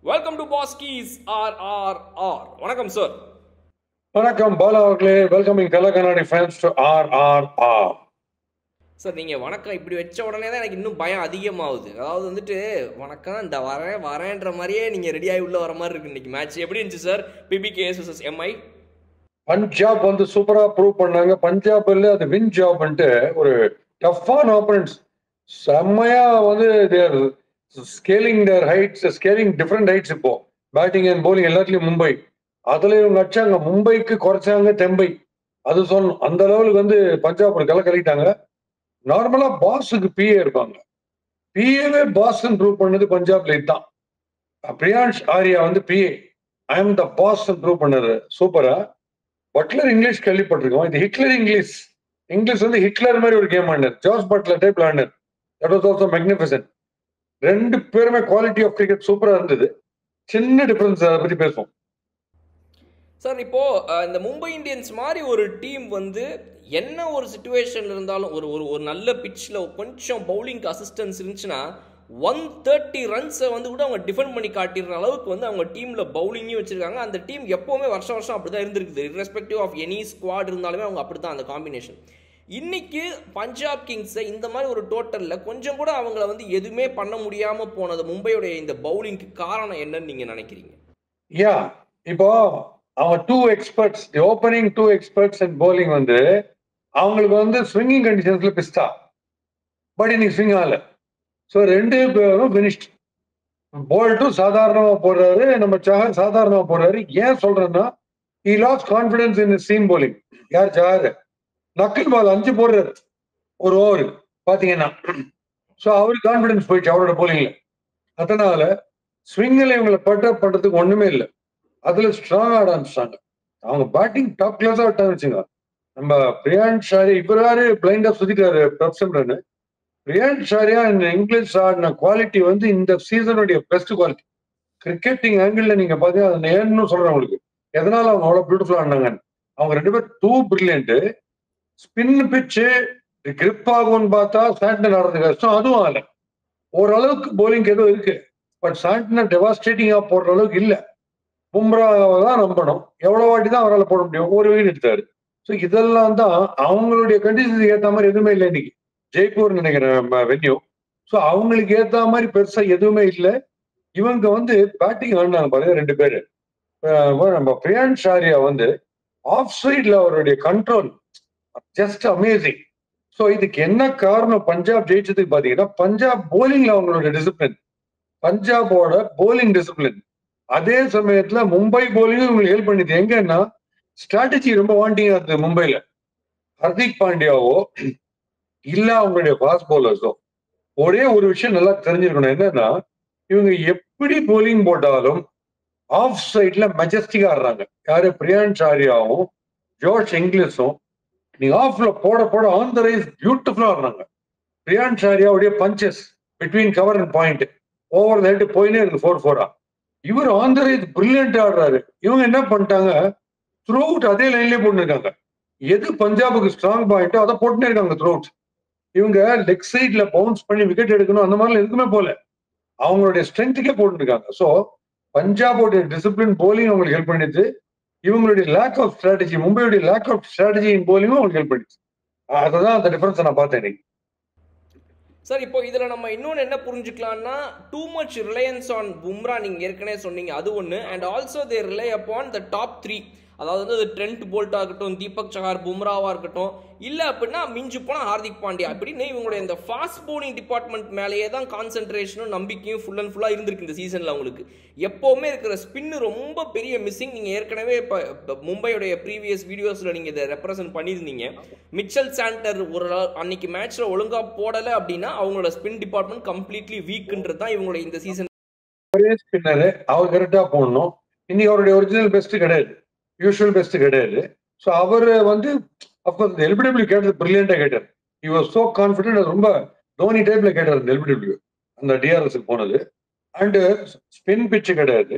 Welcome to பாஸ்கீஸ் RRR. வணக்கம் sir. வணக்கம் பாலா அவர்களே. வெல்கமிங் கலா கண்ணாடி ஃபேன்ஸ் டு RRR. சார் நீங்கள் வணக்கம் இப்படி வச்ச உடனே தான் எனக்கு இன்னும் பயம் அதிகமாகுது. அதாவது வந்துட்டு வணக்கம் இந்த வரேன்ற மாதிரியே நீங்கள் ரெடியாகி உள்ள வர மாதிரி இருக்கு. இன்னைக்கு மேட்ச் எப்படி இருந்துச்சு sir? PBKS vs MI. Punjab வந்து சூப்பரா ப்ரூவ் பண்ணாங்க. பஞ்சாப் இல்ல அது வின் ஜாப்ன்ட்டு ஒரு டஃப்பான ஆப்பனன்ட்ஸ் செம்மையா வந்து ஸ்கேலிங் தேர் ஹைட்ஸ், ஸ்கேலிங் டிஃப்ரெண்ட் ஹைட்ஸ். இப்போ பேட்டிங் அண்ட் போலிங் எல்லாத்துலயும் மும்பை, அதுல இவங்க அடிச்சாங்க. மும்பைக்கு குறைச்சாங்க தெம்பை, அது சொல்லணும். அந்த லெவலுக்கு வந்து பஞ்சாப் ஒரு கலக்கிட்டாங்க. நார்மலா பாஸுக்கு பிஏ இருப்பாங்க, பிஏவே பாஸ் ப்ரூவ் பண்ணது பஞ்சாப்ல இதுதான். பிரியான்ஷ் ஆர்யா வந்து பிஏ I am the boss prove பண்ணது சூப்பரா. பட்லர் இங்கிலீஷ் கேள்விப்பட்டிருக்கோம். இது ஹிட்லர் இங்கிலீஷ். இங்கிலீஷ் வந்து ஹிட்லர் மாதிரி ஒரு கேம் ஆடினார். ஜார்ஜ் பட்லர் டைப் ஆடினார். That was also magnificent. ரெண்டு பேருமே குவாலிட்டி ஆஃப் கிரிக்கெட் சூப்பரா இருந்தது. சின்ன டிஃபரன்ஸ் அதை பத்தி பேசுவோம் சார். இப்போ இந்த மும்பை இந்தியன்ஸ் மாதிரி ஒரு டீம் வந்து என்ன ஒரு சுச்சுவேஷன்ல இருந்தாலும் ஒரு நல்ல பிட்ச்ல கொஞ்சம் பவுலிங்க்கு அசிஸ்டன்ஸ் இருந்துச்சுன்னா 130 ரன்ஸை வந்து கூட அவங்க டிஃபெண்ட் பண்ணி காட்டிடுற அளவுக்கு வந்து அவங்க டீம்ல பவுலிங்கும் வச்சிருக்காங்க. அந்த டீம் எப்பவுமே வருஷம் அப்படிதான் இருந்திருக்குது. இர்ரெஸ்பெக்டிவ் ஆஃப் எனி ஸ்குவாட் இருந்தாலுமே அவங்க அப்படிதான் அந்த காம்பினேஷன். இன்னைக்கு பஞ்சாப் கிங்ஸை இந்த மாதிரி ஒரு டோட்டல்ல கொஞ்சம் கூட அவங்கள வந்து எதுவுமே பண்ண முடியாம போனது மும்பையுடைய இந்த பவுலிங்க்கு காரணம் என்னன்னு நீங்க நினைக்கிறீங்க? யா, இப்போ அவங்க two experts, opening two experts and bowling வந்து அவங்களுக்கு வந்து ஸ்விங்கிங் கண்டிஷன்ஸ்ல பிஸ்டா. பட் இன்னைக்கு ஸ்விங் ஆகல. ஸோ ரெண்டு பேரும் பினிஷ்ட். போல்ட்டும் சாதாரணமா போடுறாரு, நம்ம சஹர் சாதாரணமா போடுறாரு. ஏன் சொல்றேன்னா he lost confidence in his seam bowling. யார்? சஹர். நக்கில் பால் 5 போடுறாரு ஒரு ஓவர் பாத்தீங்கன்னா. ஸோ அவருக்கு கான்பிடன்ஸ் போயிடுச்சு அவரோட போலிங்ல. அதனால ஸ்விங்கில் இவங்களை பட்டப் பண்றதுக்கு ஒண்ணுமே இல்லை. அதுல ஸ்ட்ராங் ஆட ஆரம்பிச்சாங்க. அவங்க பேட்டிங் டாப் கிளாஸா விட்டாச்சுங்க. நம்ம பிரியான்ஷ் ஆர்யா இவராரு பிளைண்டா சுத்திட்டாரு பிரப்சம்ரன். பிரியான்ஷ் ஆர்யா இந்த இங்கிலீஷ் ஆடின குவாலிட்டி வந்து இந்த சீசனுடைய பெஸ்ட் குவாலிட்டி. கிரிக்கெட்டிங் ஆங்கிள் நீங்க பாத்தீங்கன்னா அதை நேர்னு சொல்றேன் உங்களுக்கு. எதனால அவங்க அவ்வளவு பியூட்டிஃபுல்லா ஆடினாங்க. அவங்க ரெண்டு பேர் டூ பிரில்லியன்ட். ஸ்பின் பிச்சு கிரிப் ஆகும்னு பார்த்தா சாண்டன் ஆடுறது கஷ்டம், அதுவும் ஆகல. ஓரளவுக்கு போலிங் ஏதோ இருக்கு, பட் சாண்டன் டெவாஸ்டேட்டிங்கா போடுற அளவுக்கு இல்ல. பும்ராவை தான் நம்பணும். எவ்வளவு வாட்டி தான் அவரால் போட முடியும்? ஒரு விக்கெட் எடுத்தாரு. ஸோ இதெல்லாம் தான் அவங்களுடைய கண்டிஷனுக்கு ஏற்ற மாதிரி எதுவுமே இல்லை. இன்னைக்கு ஜெய்ப்பூர் நினைக்கிறேன் வென்யூ. ஸோ அவங்களுக்கு ஏற்ற மாதிரி பெருசா எதுவுமே இல்லை. இவங்க வந்து பேட்டிங் ஆடினாங்க பாருங்க ரெண்டு பேரு. நம்ம பிரியான்ஷ் ஆர்யா வந்து ஆஃப் சைட்ல அவருடைய கண்ட்ரோல் ஜஸ்ட் அமேசிங். ஸோ இதுக்கு என்ன காரணம் பஞ்சாப் ஜெயிச்சதுக்கு பாத்தீங்கன்னா பஞ்சாப் போலிங்ல அவங்களோட டிசிப்ளின், பஞ்சாபோட போலிங் டிசிப்ளின். அதே சமயத்துல மும்பை போலிங்கும் இவங்களுக்கு ஹெல்ப் பண்ணிது. எங்கன்னா ஸ்ட்ராட்டஜி ரொம்ப வாண்டிங்கா இருந்தது மும்பைல. ஹர்திக் பாண்டியாவோ இல்ல அவங்களுடைய ஃபாஸ்ட் பவுலர்ஸோ ஒரே ஒரு விஷயம் நல்லா தெரிஞ்சிருக்கணும். என்னன்னா இவங்க எப்படி போலிங் போட்டாலும் ஆஃப் சைட்ல மெஜஸ்டிக்கா ஆடுறாங்க. யாரு? பிரியான்ஷ் ஆர்யாவும் ஜோஷ் இங்கிலீஷும் நீங்க ஆஃப்ல போட போட ஆன் த ரைஸ் பியூட்டிஃபுல்லா ஆடுறாங்க. பிரியான்ஷ் ஆர்யாவுடைய punches between cover and point over the head போயினே இருக்கு 4-4. இவர் ஆன் த ரைஸ் பிரில்லியன்ட் ஆடுறாரு. இவங்க என்ன பண்ணிட்டாங்க, த்ரூ அவுட் அதே லைன்லயே போட்டுருக்காங்க. எது பஞ்சாபுக்கு ஸ்ட்ராங் பாயிண்டோ அதை போட்டுனே இருக்காங்க த்ரூ அவுட். இவங்க லெக் சைட்ல பவுன்ஸ் பண்ணி விக்கெட் எடுக்கணும் அந்த மாதிரி எதுக்குமே போல, அவங்களுடைய ஸ்ட்ரென்த்துக்கே போட்டுருக்காங்க. ஸோ பஞ்சாபோடைய டிசிப்ளின் போலிங் அவங்களுக்கு ஹெல்ப் பண்ணிட்டு, இவங்களுடைய லேக் ஆஃப் ஸ்ட்ராட்டஜி, மும்பையுடைய லேக் ஆஃப் ஸ்ட்ராட்டஜி இன் போலிங்கும் அவங்களுக்கு ஹெல்ப் பண்ணிச்சு. அதுதான் அந்த டிஃபரன்ஸ் நான் பார்த்தேன் இன்னைக்கு. சார் இப்போ இதுல நம்ம இன்னொன்று என்ன புரிஞ்சுக்கலாம்னா too much reliance on Bumrah நீங்க ஏற்கனவே சொன்னீங்க, அது ஒன்று. And also they rely upon the top 3. அதாவது வந்து ட்ரெண்ட் போல்ட்டா இருக்கட்டும், தீபக் சஹார், பும்ராவா இருக்கட்டும், இல்லை அப்படின்னா மிஞ்சு போனா ஹார்திக் பாண்டியா அப்படின்னு இவங்களுடைய இந்த ஃபாஸ்ட் பவுலிங் டிபார்ட்மெண்ட் மேலேயே தான் கான்சென்ட்ரேஷனும் நம்பிக்கையும் ஃபுல் அண்ட் ஃபுல்லாக இருந்திருக்கு இந்த சீசன்ல. அவங்களுக்கு எப்பவுமே இருக்கிற ஸ்பின்னு ரொம்ப பெரிய மிஸ்ஸிங். நீங்க ஏற்கனவே இப்போ மும்பையுடைய ப்ரீவியஸ் வீடியோஸ்ல நீங்க இதை ரெப்ரசென்ட் பண்ணியிருந்தீங்க. மிச்சல் சாண்டர் ஒரு அன்னைக்கு மேட்ச்ல ஒழுங்கா போடலை அப்படின்னா அவங்களோட ஸ்பின் டிபார்ட்மெண்ட் கம்ப்ளீட்லி வீக்ன்றது தான் இவங்களுடைய இந்த சீசன். ஒரே ஸ்பின்னரு அவர் கரெக்டா போடணும். இன்னைக்கு அவருடைய ஒரிஜினல் பெஸ்ட் கிடையாது, யூஸ்வல் பெஸ்ட் கிடையாது. ஸோ அவர் வந்து அப்கோர்ஸ் எல்பிடபிள்யூ கேட்டது பிரில்லியண்டா கேட்டார். He was so confident. ரொம்ப தோனி டைப்ல கேட்டார் அந்த எல்பிடபிள்யூ அந்த டிஆர்எஸ்க்கு போனது. அண்ட் ஸ்பின் பிச்சு கிடையாது,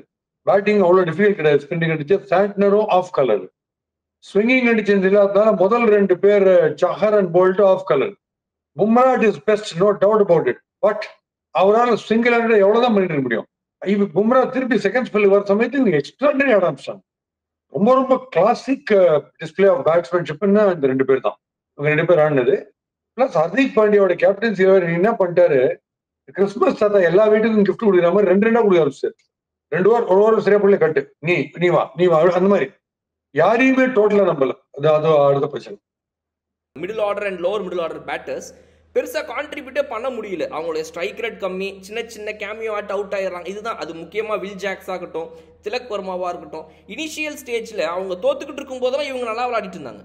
பேட்டிங் அவ்வளவு டிஃபிகல்ட் கிடையாது. ஸ்பின்னிங் அடிச்சு சாண்ட்னரும் ஆஃப் கலர், ஸ்விங்கிங் கண்டிஷன்ஸ் இல்லாததால முதல் ரெண்டு பேர் Chahar and Boult off colour. Bumrah is best, no doubt about it. But அவரால் சிங்கிள் ஹேண்டட் எவ்வளவுதான் பண்ணிட்டு இருக்க முடியும்? இப்ப பும்ரா திருப்பி செகண்ட் ஸ்பெல் வர சமயத்து இவங்க எக்ஸ்ட்ராடனரி ஆட ஆரம்பிச்சாங்க. ரொம்ப ரொம்ப கிளாசிக் டிஸ்பிளே ஆஃப் பேட்ஸ்மேன்ஷிப்னா இந்த 2 பேர் தான். இவங்க 2 பேர் ஆடினது. பிளஸ் ஹர்திக் பாண்டியாவோட கேப்டன்சி என்ன பண்ணிட்டாரு, கிறிஸ்துமஸ் தாத்தா எல்லா வீட்டுக்கும் கிஃப்ட் கொடுக்குற மாதிரி 2 கொடுக்க ஆரம்பிச்சாரு. 2 ஒரு சரியா புள்ள கட்டு, நீ வா அந்த மாதிரி யாரையுமே டோட்டலா நம்பல. அது அடுத்த பிரச்சனை. Middle order and lower middle order batters பெருசாக கான்ட்ரிபியூட்டே பண்ண முடியல. அவங்களுடைய ஸ்ட்ரைக் ரேட் கம்மி, சின்ன சின்ன கேமியோ ஆட் அவுட் ஆயிடுறாங்க. இதுதான் அது. முக்கியமாக வில் ஜாக்ஸ் ஆகட்டும், திலக் வர்மாவாக இருக்கட்டும், இனிஷியல் ஸ்டேஜில் அவங்க தோத்துக்கிட்டு இருக்கும் போதெல்லாம் இவங்க நல்லா விளையாடிட்டு இருந்தாங்க.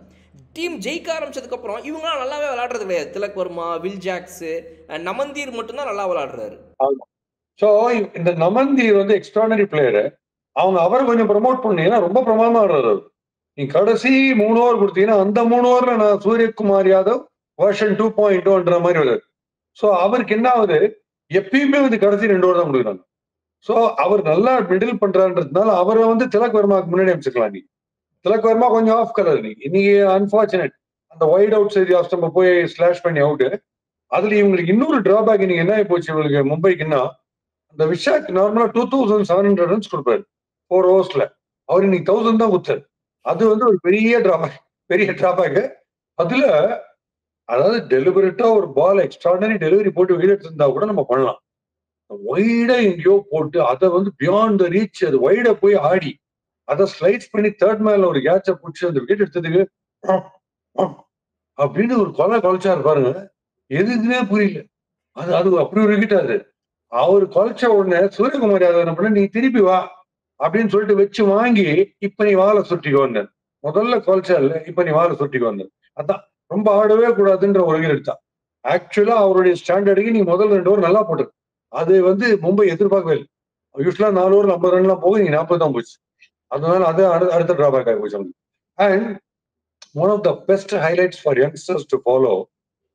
டீம் ஜெயிக்க ஆரம்பிச்சதுக்கப்புறம் இவங்களாம் நல்லாவே விளையாடுறது கிடையாது. திலக் வர்மா, வில் ஜாக்ஸ், நமந்தீர் மட்டும்தான் நல்லா விளையாடுறாரு. ஸோ இந்த நமந்தீர் வந்து எக்ஸ்ட்ராடனரி பிளேயரு. அவங்க அவரை கொஞ்சம் ப்ரமோட் பண்ணீங்கன்னா ரொம்ப பிரமாதமா ஆடுறாரு. நீ கடைசி 3 ஓவர் கொடுத்தீங்கன்னா அந்த 3 ஓவர்ல நான் சூரியகுமார் யாதவ் வெர்ஷன் 2.0ன்ற மாதிரி வருது. ஸோ அவருக்கு என்ன ஆகுது, எப்பயுமே வந்து கடைசி 2 ஓவர் தான் கொடுக்குறாங்க. ஸோ அவர் நல்லா மிடில் பண்றான்றதுனால அவரை வந்து திலக் வர்மாக்கு முன்னாடி அமைச்சுக்கலாம். நீ திலக் வர்மா கொஞ்சம் ஆஃப் கலர். நீ இன்னைக்கு அன்பார்ச்சுனேட் அந்த வைட் அவுட் சைடு ஆஃப் நம்ம போய் ஸ்லாஷ் பண்ணி அவுட்டு. அதுல இவங்களுக்கு இன்னொரு டிராபேக் இன்னைக்கு என்ன ஆகி போச்சு இவங்களுக்கு மும்பைக்குன்னா, அந்த விஷாக் நார்மலா 2700 ரன்ஸ் கொடுப்பாரு 4 ஓவர்ஸ்ல. அவர் இன்னைக்கு 1000 தான் கொடுத்தாரு. அது வந்து ஒரு பெரிய டிராபேக். அதுல அதாவது டெலிபரேட்டா ஒரு பால் எக்ஸ்ட்ராடனரி டெலிவரி போட்டு வீடு எடுத்திருந்தா கூட நம்ம பண்ணலாம். வைடா எங்கேயோ போட்டு அதை வந்து பியாண்ட் த ரீச், அது வைடா போய் ஆடி அதை ஸ்லைட்ஸ் பண்ணி தேர்ட் மேல ஒரு கேட்ச பிடிச்சி அந்த விக்கெட் எடுத்ததுக்கு அப்படின்னு ஒரு கொலைச்சாரு பாருங்க. எதுக்குன்னே புரியல. அது அப்படி ஒரு விக்கெட். அது அவர் கொலைச்ச உடனே சூரியகுமார் யாதவ் என்ன பண்ண, நீ திருப்பி வா அப்படின்னு சொல்லிட்டு வச்சு வாங்கி இப்ப நீ வாழை சுட்டிக்கு வந்தேன். முதல்ல கொலைச்சா இல்ல, இப்ப நீ வாழை சுட்டிக்கு வந்தேன். அதான் ரொம்ப ஆடவே கூடாதுன்ற ஒரு விக்கெட் எடுத்தான். ஆக்சுவலா அவருடைய ஸ்டாண்டர்டுக்கு நீ முதல் 2 ஓவர் நல்லா போட்டு, அது வந்து மும்பை எதிர்பார்க்கவே இல்லை. யூஸ்வலா 4 ஓவர் 50 ரன்லாம் போகும், நீங்க 40 தான் போச்சு. அதனால அது அடுத்த டிராபேக் ஆகி போச்சு. And one of the best highlights for youngsters to follow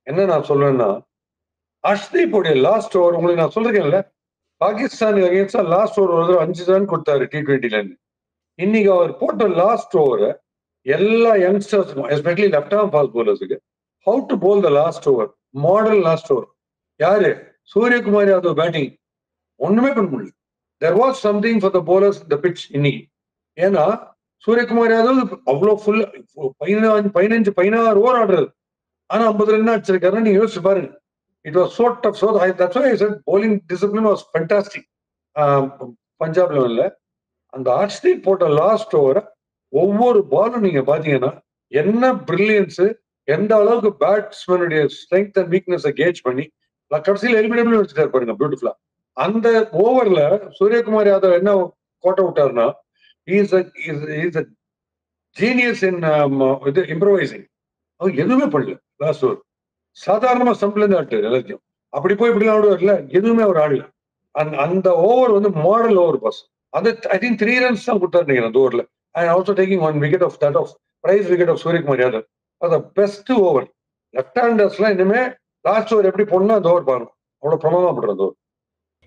என்ன நான் சொல்றேன்னா, அர்ஷ்தீப் உடைய லாஸ்ட் ஓவர் உங்களுக்கு நான் சொல்றேன்ல, பாகிஸ்தானுக்கு அகேன்ஸ்டா லாஸ்ட் ஓவர் ஒரு 5 ரன் கொடுத்தாரு T20ல இருந்து. இன்னைக்கு அவர் போட்ட லாஸ்ட் ஓவர் எல்லா யங்ஸ்டர்ஸுக்கும் எஸ்பெஷலி லெஃப்ட் ஆர்ம் ஃபாஸ்ட் பவுலர்ஸுக்கு how to bowl the last over, model last over. யாரு? சூரியகுமார் யாதவ் பேட்டிங் ஒண்ணுமே பண்ண முடியல. There was something for the bowlers the pitch இன்னைக்கு. ஏன்னா சூரியகுமார் யாதவ் அவ்வளவு ஃபுல் 16 ஓவர் ஆடுறது, ஆனா 50 ரன் அடிச்சிருக்காருன்னு நீங்க யோசிச்சு பாருங்க. It was so tough. So that's why I said bowling discipline was fantastic. Punjab லெவல்ல அந்த ஹர்ஷ்தீப் போட்ட லாஸ்ட் ஓவர் ஒவ்வொரு பாலும் நீங்க பாத்தீங்கன்னா என்ன பிரில்லியன்ஸ், எந்த அளவுக்கு பேட்ஸ்மேனுடைய ஸ்ட்ரென்த் அண்ட் வீக்னஸ் கேஜ் பண்ணி கடைசியில் எலிமினபிள் வச்சுட்டாரு பாருங்க பியூட்டிஃபுல்லா. அந்த ஓவர்ல சூரியகுமார் யாதவ் என்ன கோட்டை விட்டாருன்னா, இஸ் அ ஜீனியஸ் இன் இது இம்ப்ரவைசிங். அவர் எதுவுமே பண்ணல லாஸ்ட் ஓவர். சாதாரணமா ஸ்டம்ப்ல இருந்து ஆட்டு எல்லாத்தையும் அப்படி போய் இப்படி ஆடுவார்ல, எதுவுமே அவர் ஆடல. அந்த ஓவர் வந்து மாடல் ஓவர் பாஸ். அது ஐ திங்க் 3 ரன்ஸ் தான் கொடுத்தாரு நினைக்கிறேன் அந்த ஓவர்ல. And also taking 1 wicket of that of prize wicket of Suryakumar Yadav. அது பெஸ்ட் ஓவர். லெஃப்ட் ஹேண்டர்ஸ்லாம் இனிமே லாஸ்ட் ஓவர் எப்படி போடணும் அந்த ஓவர் பாருங்க, அவ்வளவு பிரமாதமா பண்றது ஓவர்.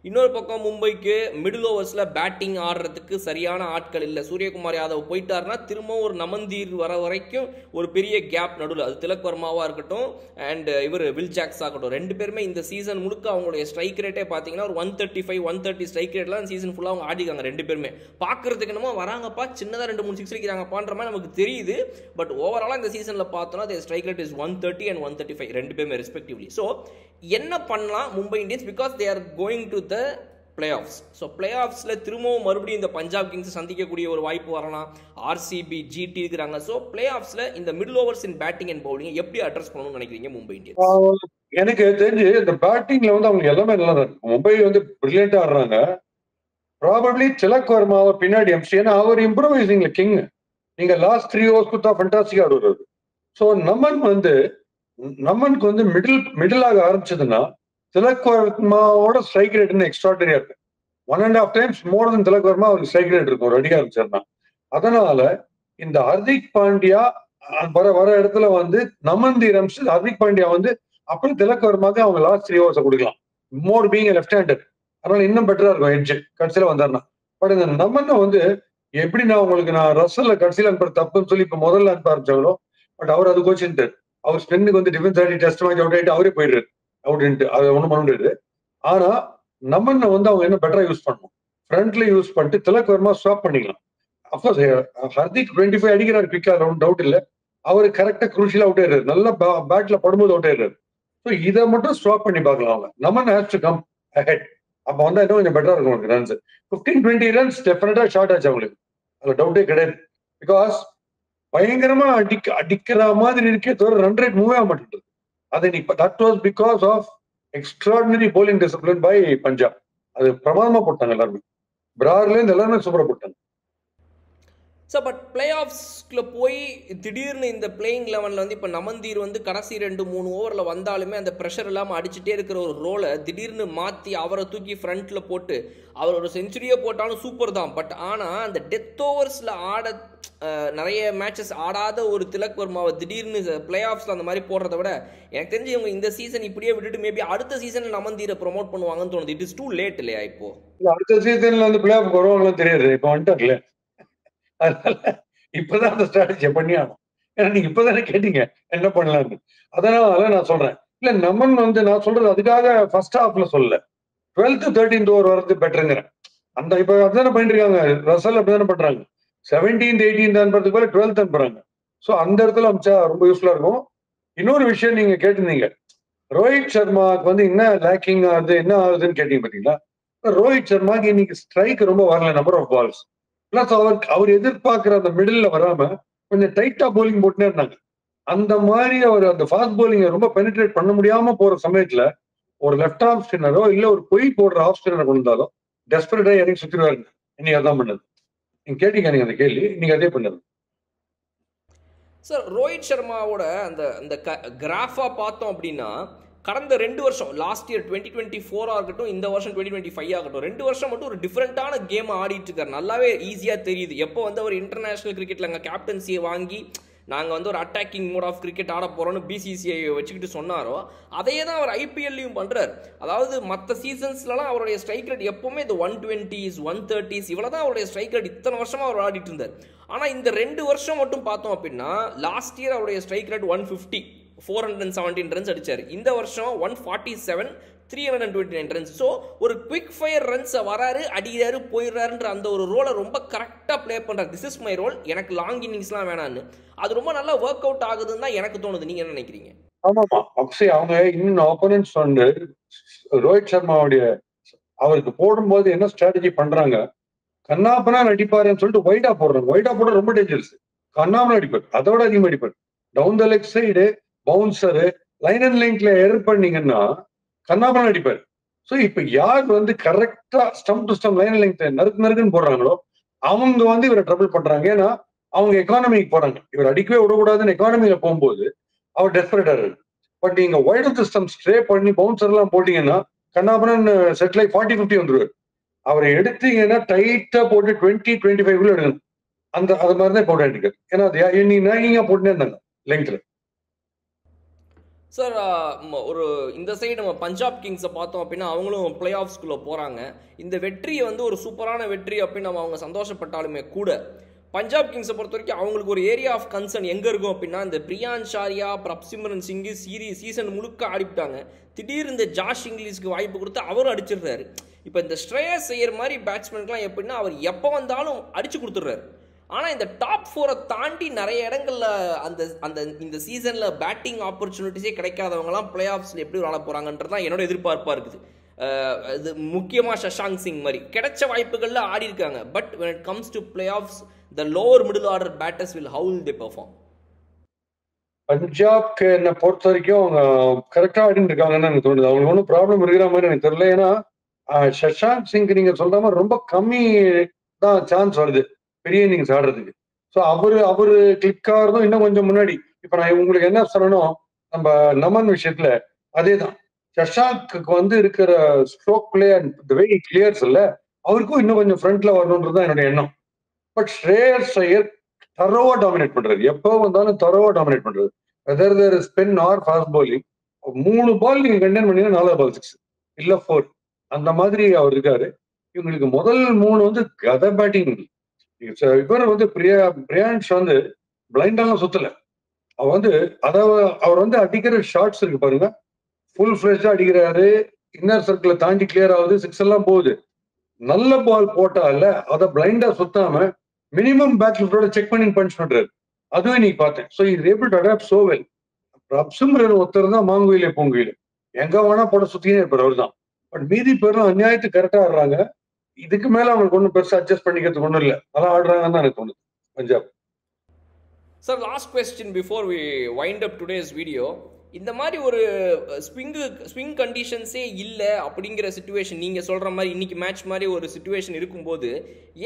இன்னொரு பக்கம் மும்பைக்கு மிடில் ஓவர்ஸில் பேட்டிங் ஆடுறதுக்கு சரியான ஆட்கள் இல்லை. சூரியகுமார் யாதவ் போயிட்டாருன்னா திரும்ப ஒரு நமந்தீர் வர வரைக்கும் ஒரு பெரிய கேப் நடுவில். அது திலக் வர்மாவாக இருக்கட்டும் அண்ட் இவர் வில் ஜாக்ஸ் ஆகட்டும், 2 பேருமே இந்த சீசன் முழுக்க அவங்களுடைய ஸ்ட்ரைக் ரேட்டே பார்த்தீங்கன்னா ஒரு 135 130 ஸ்ட்ரைக் ரேட்லாம் சீசன் ஃபுல்லாக அவங்க ஆடிக்காங்க 2 பேருமே. பார்க்கறதுக்கு என்னமோ வராங்கப்பா சின்னதாக 2-3 சிக்ஸ் அடிக்கிறாங்கப்பான்ற மாதிரி நமக்கு தெரியுது. பட் ஓவராலாக இந்த சீசனில் பார்த்தோன்னா ஸ்ட்ரைக் ரேட் இஸ் 130 and 135 2 பேருமே ரெஸ்பெக்டிவ்லி. ஸோ என்ன பண்ணலாம் Mumbai Indians, because they are going to the playoffs. So பிளே ஆஃப்ஸில் திரும்பவும் மறுபடியும் இந்த பஞ்சாப் கிங்ஸ் சந்திக்கக்கூடிய ஒரு வாய்ப்பு வரலாம். ஆர்சிபி, ஜிடி இருக்கிறாங்க. ஸோ பிளே ஆஃப்ஸில் இந்த middle overs in batting and bowling எப்படி அட்ரஸ் பண்ணணும்னு நினைக்கிறீங்க மும்பை இந்தியன்ஸ்? எனக்கு தெரிஞ்சு இந்த பேட்டிங்ல வந்து அவங்க எல்லாமே நல்லா தான் இருக்கு. மும்பை வந்து பிரில்லியண்டா ஆடுறாங்க. ப்ராபப்ளி திலக் வர்மாவை பின்னாடி அமிச்சு, ஏன்னா அவர் இம்ப்ரவைசிங்ல கிங். நீங்க லாஸ்ட் 3 ஓவர்ஸ் கொடுத்தா ஃபண்டாஸ்டிக்கா ஆடுவாரு. ஸோ நமனுக்கு வந்து மிடிலாக ஆரம்பிச்சதுன்னா திலக் வர்மாவோட ஸ்ட்ரைக் ரேட் எக்ஸ்ட்ராடனரியா இருக்கு. 1.5 times மோர் தென் திலக் வர்மா அவருக்கு ஸ்ட்ரைக் ரேட் இருக்கும் ஒரு அடிக்க ஆரம்பிச்சாருன்னா. அதனால இந்த ஹர்திக் பாண்டியா வர இடத்துல வந்து நமந்தீர் அமிச்சு ஹர்திக் பாண்டியா வந்து அப்புறம் திலக் வர்மாக்கு அவங்க லாஸ்ட் 3 ஓவர்ஸ் கொடுக்கலாம். மோர் பீங் லெஃப்ட் ஹேண்டர், அதனால இன்னும் பெட்டரா இருக்கும் எட்ஜ் கடைசியில வந்தாருன்னா. பட் இந்த நமனை வந்து எப்படி நான் ரசல்ல கடைசியில அனுப்புற தப்புன்னு சொல்லி இப்ப முதல்ல அனுப்ப ஆரம்பிச்சாங்களோ, பட் அவர் அது கோச்சின்ட்டு அவர் ஸ்பென்னுக்கு வந்து டிஃபென்ஸ் ஆடி டெஸ்ட் மேட்ச் அவுட் ஆயிட்டு அவரே போயிடுறாரு அவுட்ன்ட்டு. அதை ஒண்ணும் பண்ண முடியாது. ஆனா நமனை வந்து அவங்க என்ன பெட்டரா யூஸ் பண்ணணும். ஃப்ரண்ட்ல யூஸ் பண்ணிட்டு திலக் வர்மா ஸ்வாப் பண்ணிக்கலாம். அப்கோர்ஸ் ஹர்திக் 25 அடிக்கிறார் குவிக்கா, டவுட் இல்ல. அவரு கரெக்டா குரூஷியலா அவுட் ஆயிடுறாரு, நல்லா பேட்ல படும்போது அவுட் ஆயிடுறாரு. ஸோ இதை மட்டும் ஸ்வாப் பண்ணி பார்க்கலாம் அவங்க. நமன் ஹேஸ் டு கம் அஹெட். அப்போ வந்து இன்னும் கொஞ்சம் பெட்டரா இருக்கும் உங்களுக்கு ரன்ஸ். 15-20 ரன்ஸ் டெஃபினட்டா ஷார்ட் ஆச்சு அவங்களுக்கு, அதுல டவுட்டே கிடையாது. பிகாஸ் பயங்கரமா அடிக்கிற மாதிரி இருக்கே தவிர ரன் ரேட் மூவ் ஆக மாட்டேங்குது. அதை நீ that was because of extraordinary bowling discipline by Punjab. அது பிரமாதமா போட்டாங்க எல்லாருமே, பிரார்ல இருந்து எல்லாருமே சூப்பரா போட்டாங்க. சார் பட் பிளே ஆஃப்ஸ்ல போய் திடீர்னு இந்த பிளேயிங் லெவனில் வந்து இப்போ நமந்தீர் வந்து கடைசி 2-3 ஓவரில் வந்தாலுமே அந்த ப்ரெஷர் இல்லாமல் அடிச்சுட்டே இருக்கிற ஒரு ரோலை திடீர்னு மாற்றி அவரை தூக்கி ஃப்ரண்ட்டில் போட்டு அவர் ஒரு செஞ்சுரியே போட்டாலும் சூப்பர் தான். பட் ஆனால் அந்த டெத் ஓவர்ஸில் ஆட நிறைய மேட்சஸ் ஆடாத ஒரு திலக் வர்மாவை திடீர்னு பிளே ஆஃப்ஸில் அந்த மாதிரி போடுறத விட எனக்கு தெரிஞ்சு இவங்க இந்த சீசன் இப்படியே விட்டுட்டு மேபி அடுத்த சீசனில் நமந்தீரை ப்ரொமோட் பண்ணுவாங்கன்னு தோணுது. இட் இஸ் டூ லேட் இல்லையா இப்போ? அடுத்த சீசன்ல வந்து பிளே ஆஃப் வருவாங்களும் தெரியாது, இப்போ வந்துட்டார்ல. அதனால இப்பதான் அந்த ஸ்ட்ராட்டஜியை பண்ணி ஆகும். ஏன்னா நீங்க இப்பதானே கேட்டீங்க என்ன பண்ணலாம்னு. அதனால நான் சொல்றேன், இல்ல நமன் வந்து நான் சொல்றது அதுக்காக ஃபர்ஸ்ட் ஹாஃப்ல சொல்லல, 12th 13th ஓவர் வர்றது பெட்டருங்கிறேன். அந்த இப்ப அப்படிதானே பண்ணிட்டு இருக்காங்க, ரசல் அப்படிதானே பண்றாங்க. 17th 18th அனுப்புறதுக்கு போல 12th அனுப்புறாங்க. ஸோ அந்த இடத்துல அமிச்சா ரொம்ப யூஸ்ஃபுல்லா இருக்கும். இன்னொரு விஷயம் நீங்க கேட்டிருந்தீங்க, ரோஹித் சர்மாவுக்கு வந்து என்ன லேக்கிங் ஆகுது என்ன ஆகுதுன்னு கேட்டீங்க பாத்தீங்களா. ரோஹித் சர்மாக்கு இன்னைக்கு ஸ்ட்ரைக் ரொம்ப வரல, நம்பர் ஆஃப் பால்ஸ். பிளஸ் அவர் எதிர்பார்க்கிற அந்த மிடில் வராம கொஞ்சம் டைட்டா போலிங் போட்டுனே இருந்தாங்க. அந்த மாதிரி அவர் அந்த ஃபாஸ்ட் போலிங்கை ரொம்ப பெனிட்ரேட் பண்ண முடியாம போற சமயத்துல ஒரு லெஃப்ட் ஆஃப் ஸ்பின்னரோ இல்ல ஒரு பொய் போடுற ஆஃப் ஸ்பின்னரை கொண்டு வந்தாலும் டெஸ்பரேட்டா இறங்கி சுத்திடுவாரு. இன்னைக்கு அதான் பண்ணது. நீங்க கேட்டீங்க நீங்க அந்த கேள்வி, இன்னைக்கு அதே பண்ணது. சார் ரோஹித் சர்மாவோட அந்த அந்த கிராஃபா பார்த்தோம் அப்படின்னா கடந்த 2 வருஷம், லாஸ்ட் இயர் 2024 ஆகட்டும், இந்த வருஷம் 2025 ஆகட்டும், 2 வருஷம் மட்டும் ஒரு டிஃப்ரெண்டான கேம் ஆடிட்டு இருக்காரு. நல்லாவே ஈஸியாக தெரியுது. எப்போ வந்து அவர் இன்டர்நேஷனல் கிரிக்கெட்டில் அங்கே கேப்டன்சியை வாங்கி நாங்கள் வந்து ஒரு அட்டாக்கிங் மோட் ஆஃப் கிரிக்கெட் ஆட போகிறோன்னு பிசிசிஐ வச்சுக்கிட்டு சொன்னாரோ அதையே தான் அவர் ஐபிஎல்லையும் பண்ணுறாரு. அதாவது மற்ற சீசன்ஸ்லாம் அவருடைய ஸ்ட்ரைக் ரேட் எப்போவுமே இது 120s 130s இவ்வளோ தான் அவருடைய ஸ்ட்ரைக் ரேட் இத்தனை வருஷமாக அவர் ஆடிட்டு இருந்தார். ஆனால் இந்த 2 வருஷம் மட்டும் பார்த்தோம் அப்படின்னா லாஸ்ட் இயர் அவருடைய ஸ்ட்ரைக் ரேட் 150, 417 ரன்ஸ் அடிச்சார். இந்த வருஷம் 147, 329 ரன்ஸ். ஸோ ஒரு குவிக் ஃபயர் ரன்ஸ் வராரு, அடிக்கிறாரு, போயிடுறாருன்ற அந்த ஒரு ரோலை ரொம்ப கரெக்டாக ப்ளே பண்ணுறாரு. திஸ் இஸ் மை ரோல், எனக்கு லாங் இன்னிங்ஸ்லாம் வேணான்னு. அது ரொம்ப நல்லா ஒர்க் அவுட் ஆகுதுன்னு தான் எனக்கு தோணுது. நீங்க என்ன நினைக்கிறீங்க? ஆமாமா, அப்சே அவங்க இன்னும் ஆப்போனன்ட்ஸ் வந்து ரோஹித் சர்மாவுடைய அவருக்கு போடும்போது என்ன ஸ்ட்ராட்டஜி பண்றாங்க, கண்ணாப்பனா அடிப்பாருன்னு சொல்லிட்டு வைடா போடுறாங்க. வைடா போட ரொம்ப டேஞ்சரஸ். கண்ணாமனா அடிப்பார், அதோட அதிகமாக அடிப்பார். Down the leg side bouncer line and லைன்ல எரர் பண்ணீங்கன்னா கண்ணாபனா அடிப்பார். ஸோ இப்ப யார் வந்து கரெக்டா stump to stump line length நறுக்குன்னு போடுறாங்களோ அவங்க வந்து இவரை ட்ரபிள் பண்றாங்க. ஏன்னா அவங்க எக்கானமிக்கு போறாங்க, இவர் அடிக்கவே விடக்கூடாதுன்னு எக்கானமியில போகும்போது அவர் டெஸ்பரேட்டா இருக்கு. பட் நீங்க wide of the stump stray பண்ணி பவுன்சர் எல்லாம் போட்டீங்கன்னா கண்ணாபனன் செட்டில் ஆகி 40-50 வந்துருவார். அவரை எடுத்தீங்கன்னா டைட்டா போட்டு 20-25 எடுக்கணும். அந்த அது மாதிரி தான் போட்டு எடுக்காரு. ஏன்னா அது நீங்க போட்டுனே இருந்தாங்க லெங்க்ல. சார் ஒரு இந்த சைடு நம்ம பஞ்சாப் கிங்ஸை பார்த்தோம் அப்படின்னா அவங்களும் பிளே ஆஃப்ஸ்குள்ளே போகிறாங்க. இந்த வெற்றியை வந்து ஒரு சூப்பரான வெற்றி அப்படின்னு நம்ம அவங்க சந்தோஷப்பட்டாலுமே கூட பஞ்சாப் கிங்ஸை பொறுத்த வரைக்கும் அவங்களுக்கு ஒரு ஏரியா ஆஃப் கன்சர்ன் எங்கே இருக்கும் அப்படின்னா இந்த பிரியான் ஷாரியா, பிரப்சிம்ரன் சிங்கு சீசன் முழுக்க ஆடிவிட்டாங்க. திடீர்னு இந்த ஜாஷ் இங்கிலீஷ்க்கு வாய்ப்பு கொடுத்து அவரும் அடிச்சிடுறாரு. இப்போ இந்த ஸ்ட்ரேயஸ் செய்யற மாதிரி பேட்ஸ்மேனுக்குலாம் எப்படின்னா அவர் எப்போ வந்தாலும் அடிச்சு கொடுத்துட்றாரு. ஆனால் இந்த டாப் 4 தாண்டி நிறைய இடங்கள்ல அந்த அந்த இந்த சீசனில் பேட்டிங் ஆப்பர்ச்சுனிட்டிஸே கிடைக்காதவங்கலாம் பிளே ஆஃப்ஸில் எப்படி விளாட போகிறாங்கன்றது தான் என்னோட எதிர்பார்ப்பாக இருக்குது. இது முக்கியமாக சஷாங்க் சிங் மாதிரி கிடைச்ச வாய்ப்புகளில் ஆடி இருக்காங்க. But when it comes to playoffs the lower middle order batters will how will they perform? பஞ்சாப்க்கு என்னை பொறுத்த வரைக்கும் அவங்க கரெக்டா ஆடிட்டு இருக்காங்கன்னு எனக்கு தோணுது. அவங்களுக்கு ஒன்றும் ப்ராப்ளம் இருக்கிற மாதிரி எனக்கு தெரியல. ஏன்னா சஷாங்க் சிங் நீங்க சொல்ற மாதிரி ரொம்ப கம்மி தான் சான்ஸ் வருது பெரிய இன்னிங்ஸ் ஆடுறதுக்கு. ஸோ அவரு கிளிக் ஆகிறதும் இன்னும் கொஞ்சம் முன்னாடி. இப்ப நான் உங்களுக்கு என்ன சொல்லணும், நம்ம நமன் விஷயத்துல அதே தான். சஷாங்க்கு வந்து இருக்கிற stroke play and way clears இல்ல, அவருக்கும் இன்னும் கொஞ்சம் ஃப்ரண்ட்ல வரணுன்றது தான் என்னுடைய எண்ணம். பட் ஸ்ரேயஸ் ஐயர் தரோவா டாமினேட் பண்றது, எப்போ வந்தாலும் தரோவா டாமினேட் பண்றது. Whether there is spin or fast bowling, 3 ball நீங்க கண்டெயின் பண்ணீங்கன்னா 4 பால் 6 இல்ல 4, அந்த மாதிரி அவர் இருக்காரு. இவங்களுக்கு முதல் 3 வந்து கதை பேட்டிங். இவர் வந்து பிரியான்ஷ் வந்து பிளைண்டாலாம் சுத்தல. அவர் வந்து அவர் வந்து அடிக்கிற ஷார்ட்ஸ் இருக்கு பாருங்க, ஃபுல் ஃபிளெஷ்டா அடிக்கிறாரு. இன்னர் சர்க்கிளை தாண்டி கிளியர் ஆகுது, 6 எல்லாம் போகுது. நல்ல பால் போட்டால அதை பிளைண்டா சுத்தாம மினிமம் பேட்ஸ்மேனோட செக் பண்ணி பஞ்ச் பண்றாரு. அதுவும் இன்னைக்கு பார்த்தேன். So is able to adapt so well. Prabhsimran ஒருத்தர் தான் மாங்குயிலே பொங்குயில எங்க வேணா போட சுத்தினே இருப்பார் அவர் தான். பட் மீதி பேரும் அநியாயத்துக்கு கரெக்டா ஆடுறாங்க. இதுக்கு மேல அவங்களுக்கு ஒன்றும் பெருசா அட்ஜஸ்ட் பண்ணிக்கிறதுக்கு ஒன்றும் இல்லை. நல்லா ஆடுறாங்கன்னு தான் எனக்கு தோணுது Punjab. Sir last question before we wind up today's video. இந்த மாதிரி ஒரு ஸ்விங் கண்டிஷன்ஸே இல்லை அப்படிங்கிற சுச்சுவேஷன் நீங்கள் சொல்கிற மாதிரி இன்னைக்கு மேட்ச் மாதிரி ஒரு சுச்சுவேஷன் இருக்கும்போது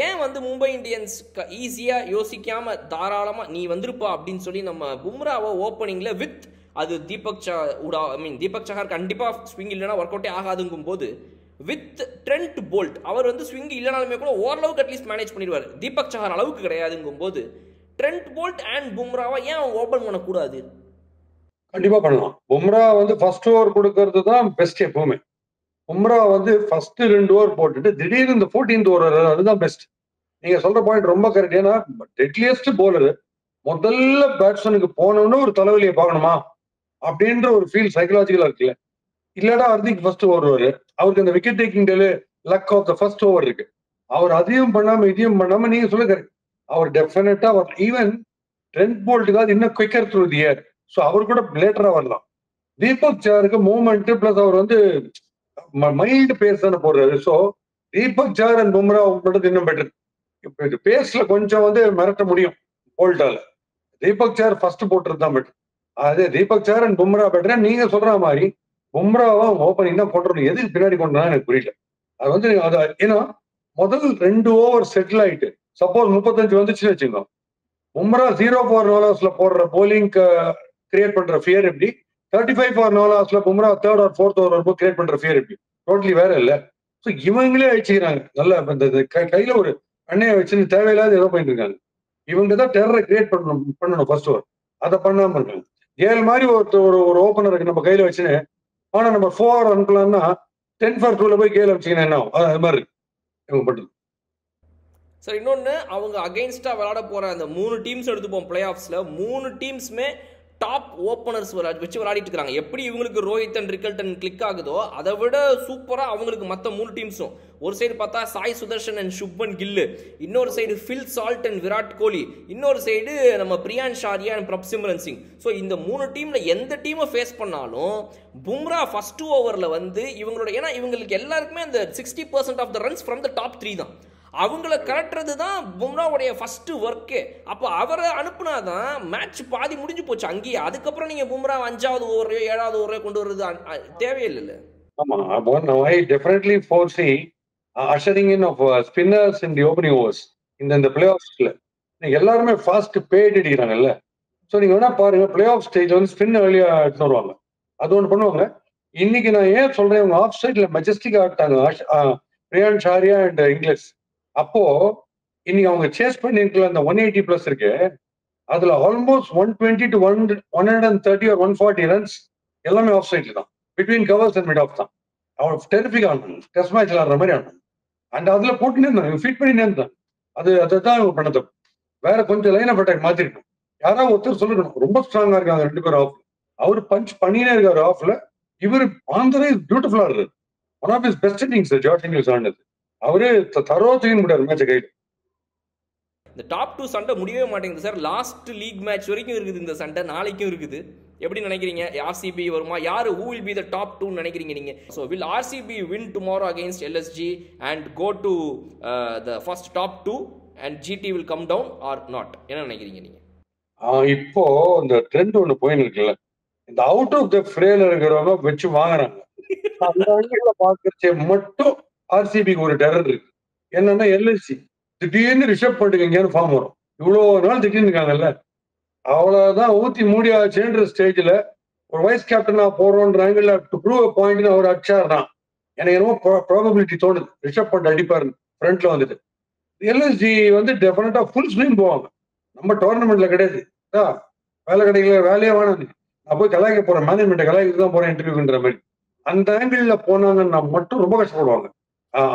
ஏன் வந்து மும்பை இந்தியன்ஸ் ஈஸியாக யோசிக்காமல் தாராளமாக நீ வந்திருப்பா அப்படின்னு சொல்லி நம்ம பும்ராவை ஓப்பனிங்கில் வித் அது தீபக் சஹார் கண்டிப்பாக ஸ்விங் இல்லைனா ஒர்க் அவுட்டே ஆகாதுங்கும் போது வித் ட்ரெண்ட் போல்ட் அவர் வந்து ஸ்விங் இல்லைனாலுமே கூட ஓரளவுக்கு அட்லீஸ்ட் மேனேஜ் பண்ணிடுவார். தீபக் சஹார் அளவுக்கு கிடையாதுங்கும் போது ட்ரெண்ட் போல்ட் அண்ட் பும்ராவை ஏன் அவங்க ஓப்பன் பண்ணக்கூடாது? கண்டிப்பா பண்ணலாம். பும்ரா வந்து ஃபர்ஸ்ட் ஓவர் கொடுக்கறது தான் பெஸ்ட் எப்பவுமே. பும்ரா வந்து ஃபர்ஸ்ட் 2 ஓவர் போட்டுட்டு திடீர்னு இந்த 14th ஓவர் அதுதான் பெஸ்ட். நீங்க சொல்ற பாயிண்ட் ரொம்ப கரெக்ட். ஏன்னா டெட்லியஸ்ட் போலரு முதல்ல பேட்ஸ்மேனுக்கு போனோன்னு ஒரு தலைவலியை பார்க்கணுமா அப்படின்ற ஒரு ஃபீல் சைக்கலாஜிக்கலா இருக்குல்ல. இல்லடா ஹர்திக் ஃபர்ஸ்ட் ஓவர் அவருக்கு அந்த விக்கெட் டேக்கிங் டேல luck of the first over இருக்கு. அவர் அதையும் பண்ணாம இதையும் பண்ணாம நீங்க சொல்ல கரெக்ட். அவர் டெஃபினட்டா ஈவன் ட்ரெண்ட் போல்ட்டுக்கு அது இன்னும் quicker through the air. So அவர் கூட லேட்டரா வரலாம். தீபக் சஹருக்கு மூவ்மெண்ட் பிளஸ் அவர் வந்து மைல்டு பேஸ் தானே போடுறாரு. ஸோ தீபக் சஹர் அண்ட் பும்ரா பண்றது இன்னும் பெட்டர். இப்போ இது பேஸ்ல கொஞ்சம் வந்து மிரட்ட முடியும் போல்ட்டால. தீபக் சஹர் ஃபர்ஸ்ட் போட்டுறது தான் பெட்டர். அதே தீபக் சஹர் அண்ட் பும்ரா பெட்டர். நீங்க சொல்ற மாதிரி பும்ராவா ஓப்பனிங் தான் கொண்டு வரணும். எதுக்கு பின்னாடி கொண்டு வரணும் எனக்கு புரியல. அது வந்து அது ஏன்னா முதல் 2 ஓவர் செட்டில் ஆயிட்டு சப்போஸ் 35 வந்துச்சுன்னு வச்சுக்கோங்க. பும்ரா 0 for no lossல போடுற போலிங் கிரியேட் பண்ற ஃபியர் எப்படி 35 for no lossல Bumrah 3rd or 4th over create பண்ற ஃபியர் எப்படி டோட்டலி வேற இல்ல. ஸோ இவங்களே வச்சுக்கிறாங்க நல்ல கையில ஒரு அண்ணையை வச்சு தேவையில்லாத ஏதோ பண்ணிட்டு இருக்காங்க. இவங்க தான் டெரரை கிரியேட் பண்ணணும் ஃபர்ஸ்ட் ஓவர். அதை பண்ணாம இருக்காங்க. ஏழு மாதிரி ஒரு ஓப்பனருக்கு நம்ம கையில வச்சுன்னு ஆனா நம்ம 4 அனுப்பலாம்னா 10 for 2ல போய் கேல வச்சுக்கணும் என்ன ஆகும். அது மாதிரி இருக்கு இவங்க பண்றது. சார் இன்னொன்று அவங்க அகைன்ஸ்டா விளையாட போற அந்த 3 டீம்ஸ் எடுத்துப்போம் பிளே ஆஃப்ஸ்ல 3 டீம்ஸுமே டாப் ஓப்பனர்ஸ் வச்சு விளையாடிட்டு இருக்காங்க. எப்படி இவங்களுக்கு ரோஹித் அண்ட் ரிக்கல்டன் கிளிக் ஆகுதோ அதை விட சூப்பரா அவங்களுக்கு மற்ற 3 டீம்ஸும். ஒரு சைடு பார்த்தா சாய் சுதர்ஷன் அண்ட் சுப்மன் கில்லு, இன்னொரு side Phil Salt and Virat Kohli, இன்னொரு சைடு நம்ம பிரியான்ஷ் ஆர்யா அண்ட் பிரப்சிம்ரன் சிங். ஸோ இந்த 3 டீம்ல எந்த டீமை ஃபேஸ் பண்ணாலும் பும்ரா ஃபர்ஸ்ட் ஓவர்ல வந்து இவங்களோட ஏன்னா இவங்களுக்கு எல்லாருக்குமே அந்த 60% of the runs from the top 3 தான். அவங்கள கரெக்டுறது தான் பும்ராவுடைய ஃபர்ஸ்ட் ஒர்க்கு. அப்போ அவரை அனுப்புனாதான் மேட்ச் பாதி முடிஞ்சு போச்சு அங்கேயே. அதுக்கப்புறம் நீங்க பும்ரா 5வது ஓவரையோ 7வது ஓவரையோ கொண்டு வர்றது தேவையில்லை. ஆமா, I definitely foresee ushering in of spinners in the opening overs இந்த பிளே ஆஃப்ஸ்ல எல்லாருமே ஃபாஸ்ட் பேட் அடிக்கிறாங்கல்ல. ஸோ நீங்க வேணா பாருங்க பிளே ஆஃப் ஸ்டேஜ் வந்து ஸ்பின் வெளியே எடுத்து வருவாங்க. அது ஒன்று பண்ணுவாங்க. இன்னைக்கு நான் ஏன் சொல்றேன் இவங்க ஆஃப் சைட்ல மெஜஸ்டிக் ஆட்டாங்க பிரியான்ஷ் ஆர்யா அண்ட் இங்கிலீஷ். அப்போ இன்னைக்கு அவங்க சேஸ் பண்ணிருக்கல அந்த 180+ இருக்கு. அதுல ஆல்மோஸ்ட் 120 to 130 or 140 ரன்ஸ் எல்லாமே ஆஃப் சைட்ல தான். Between covers and mid off தான். அவன் டெரிஃபிக் ஆனாங்க. டெஸ்ட் மேட்ச் விளாடுற மாதிரி ஆனாங்க. அண்ட் அதுல போட்டுனே இருந்தாங்க, ஃபீட் பண்ணினே இருந்தாங்க. அதுதான் இவங்க பண்ணது. வேற கொஞ்சம் லைன் ஆஃப் அட்டாக் மாத்திருக்கணும். யாராவது ஒருத்தர் சொல்லணும் ரொம்ப ஸ்ட்ராங்கா இருக்காங்க 2 பேரும் ஆஃப். அவர் பஞ்ச் பண்ணினே இருக்காரு ஆஃப்ல. இவர் ஆந்தரே பியூட்டிஃபுல்லா இருக்கு. One of is best innings ஜார்ஜ் இங்கிலீஷ் ஆனது. அவரு தரோ தூக்கி முடியாது மேட்சை கையில். இந்த டாப் 2 சண்டை முடியவே மாட்டேங்குது சார். லாஸ்ட் லீக் மேட்ச் வரைக்கும் இருக்குது இந்த சண்டை, நாளைக்கும் இருக்குது. எப்படி நினைக்கிறீங்க? ஆர்சிபி வருமா? யாரு who will be the top 2 நினைக்கிறீங்க நீங்க? So will RCB win tomorrow against LSG and go to the first top 2 and GT will come down or not? என்ன நினைக்கிறீங்க நீங்க? இப்போ இந்த ட்ரெண்ட் ஒண்ணு போயின்னு இருக்குல்ல, இந்த அவுட் ஆஃப் த ஃப்ரேல இருக்கிறவங்க வச்சு வாங்குறாங்க. அந்த அணிகளை பாக்குறச்சே மட்டும் ஆர்சிபிக்கு ஒரு டெரர் இருக்கு. என்னன்னா எல்எஸ்சி திடீர்னு ரிஷப் பண்ணிட்டு எங்கேயாவது ஃபார்ம் வரும். இவ்வளவு நாள் திடீர்னு இருக்காங்கல்ல, அவ்வளவுதான் ஊத்தி மூடியாச்சுன்ற ஸ்டேஜ்ல ஒரு வைஸ் கேப்டனா போறோன்ற angle to prove a point அவர் அடிச்சாருதான். எனக்கு என்னமோ ப்ராபபிலிட்டி தோணுது ரிஷப் பண்ணிட்டு அடிப்பாரு ஃப்ரண்ட்ல வந்துட்டு. எல்எஸ்ஜி வந்து டெஃபினட்டா ஃபுல் ஸ்விங் போவாங்க. நம்ம டோர்னமெண்ட்ல கிடையாது, வேலை கிடைக்கல, வேலையே வேணாம், நான் போய் கலாய்க்க போறேன், மேனேஜ்மெண்ட் கலாய்க்கு தான் போறேன் இன்டர்வியூன்ற மாதிரி. அந்த ஆங்கிள் போனாங்கன்னா மட்டும் ரொம்ப கஷ்டப்படுவாங்க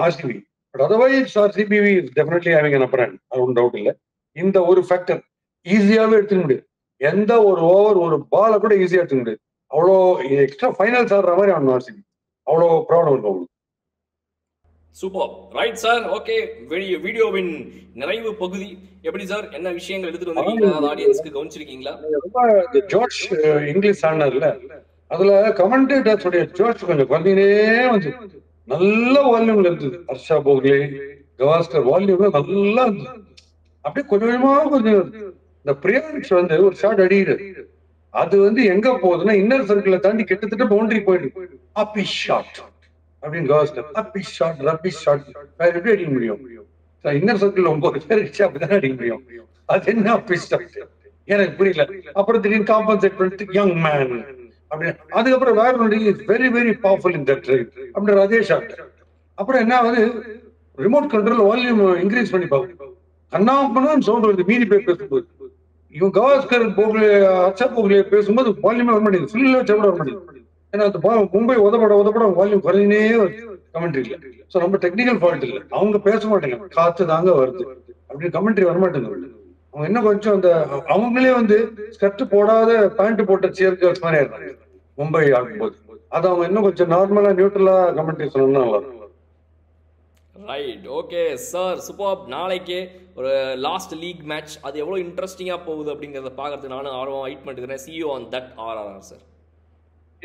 RCB. But otherwise RCB is definitely having an upper hand, அது ஒன்றும் டவுட் இல்லை. இந்த ஒரு ஃபேக்டர் ஈஸியாவே எடுத்துக்க முடியாது. எந்த ஒரு ஓவர் ஒரு பாலை கூட ஈஸியா எடுத்துக்க முடியாது. அவ்வளோ எக்ஸ்ட்ரா ஃபைனல்ஸ் ஆடுற மாதிரி ஆடணும் ஆர்சிபி. அவ்வளோ ப்ராப்ளம் இருக்கும் அவங்களுக்கு. Super right sir. ஓகே, வீடியோவின் நிறைவு பகுதி எப்படி சார்? என்ன விஷயங்கள் எடுத்துட்டு வந்திருக்கீங்களா? அது ஆடியன்ஸ்க்கு கவனிச்சிருக்கீங்களா? ஜோர்ஜ் இங்கிலீஷ் ஆனர்ல, அதுல கமெண்டேட்டர்ஸ் உடைய ஜோர்ஜ் கொஞ்சம் குறைஞ்சினே வந்து நல்ல வால்யூம்ல இருந்தது. ஹர்ஷா போக்லே, கவாஸ்கர் வால்யூம்ல நல்லா இருந்தது. அப்படியே கொஞ்சம் கொஞ்சமா கொஞ்சம் இந்த பிரியான்ஸ் வந்து ஒரு ஷாட் அடிக்குது. அது வந்து எங்க போகுதுன்னா இன்னர் சர்க்கிளை தாண்டி கிட்டத்தட்ட பவுண்டரி போயிடுது. அப்பி ஷாட் அப்படின்னு கவாஸ்கர், அப்பி ஷாட், ரப்பி ஷாட், வேற எப்படி அடிக்க முடியும்? இன்னர் சர்க்கிள் 9 பேர் வச்சு அப்படிதான் அடிக்க முடியும். அது என்ன அப்பி ஷாட் எனக்கு புரியல. அப்புறம் திடீர்னு காம்பன்சேட் பண்ணிட்டு யங் மேன் அப்படின்னு, அதுக்கப்புறம் வேற ஒன்று very very powerful in that right அப்படின்ற அதே ஷாட். அப்புறம் என்ன ஆகுது, ரிமோட் கண்ட்ரோல் வால்யூம் இன்க்ரீஸ் பண்ணி பார்க்கும், கண்ணாமண்ணான்னு சவுண்ட் வருது மீதி பேர் பேசும்போது. இவன் கவாஸ்கர் போகலே, அச்சா போகலே பேசும்போது வால்யூமே வர மாட்டேங்குது, ஃபுல்லா வச்சா கூட வர மாட்டேங்குது. ஏன்னா அந்த மும்பை உதப்பட வால்யூம் குறையினே கமெண்ட்ரியில. ஸோ நம்ம டெக்னிக்கல் ஃபால்ட் இல்லை, அவங்க பேச மாட்டேங்க, காத்து தாங்க வருது அப்படின்னு கமெண்ட்ரி வர மாட்டேங்குது. அவங்க என்ன கொஞ்சம் அந்த அவங்களே வந்து ஸ்கர்ட் போடாத பேண்ட் போட்ட சியர் கேர்ள்ஸ் மாதிரி ஆயிடுறாங்க மும்பை ஆடும்போது. அது அவங்க இன்னும் கொஞ்சம் நார்மலா நியூட்ரலா கமெண்ட்ரி சொல்லணும்னா நல்லா இருக்கும். ரைட். Okay sir, super. நாளைக்கு ஒரு லாஸ்ட் லீக் மேட்ச், அது எவ்வளோ இன்ட்ரெஸ்டிங்காக போகுது அப்படிங்கிறத பார்க்கறதுக்கு நானும் ஆர்வம் வெயிட் பண்ணிட்டு see you on that RRR sir.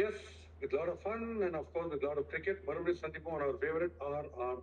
Yes, with a lot of fun and of course with a lot of cricket. மறுபடியும் சந்திப்போம். our favorite RRR.